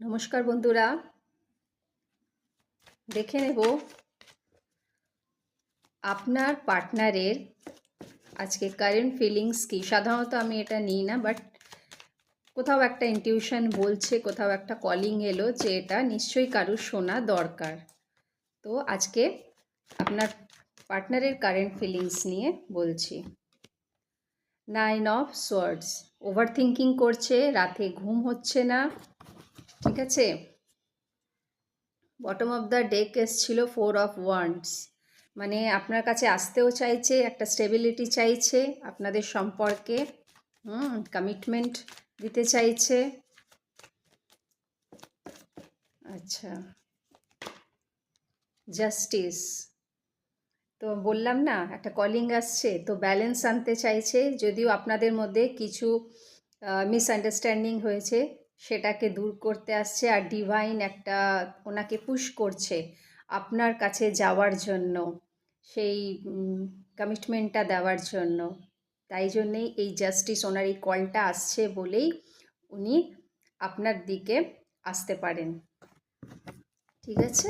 নমস্কার বন্ধুরা, দেখে নেব আপনার পার্টনারের আজকে কারেন্ট ফিলিংস কি। সাধারণত আমি এটা নিই না, বাট কোথাও একটা ইনটিউশন বলছে, কোথাও একটা কলিং এলো যে এটা নিশ্চয়ই কারুর শোনা দরকার। তো আজকে আপনার পার্টনারের কারেন্ট ফিলিংস নিয়ে বলছি। 9 অফ সোয়ার্ডস, ওভার থিঙ্কিং করছে, রাতে ঘুম হচ্ছে না, ঠিক আছে। বটম অফ দ্য ডেক এসছিল 4 অফ ওয়ান্ডস, মানে আপনার কাছে আসতেও চাইছে, একটা স্টেবিলিটি চাইছে আপনাদের সম্পর্কে, কমিটমেন্ট দিতে চাইছে। আচ্ছা, জাস্টিস, তো বললাম না একটা কলিং আসছে, তো ব্যালেন্স আনতে চাইছে। যদিও আপনাদের মধ্যে কিছু মিসআন্ডারস্ট্যান্ডিং হয়েছে, সেটাকে দূর করতে আসছে, আর ডিভাইন একটা ওনাকে পুশ করছে আপনার কাছে যাওয়ার জন্য, সেই কমিটমেন্টটা দেওয়ার জন্য। তাই জন্যেই এই জাস্টিস, ওনার এই কলটা আসছে বলেই উনি আপনার দিকে আসতে পারেন, ঠিক আছে।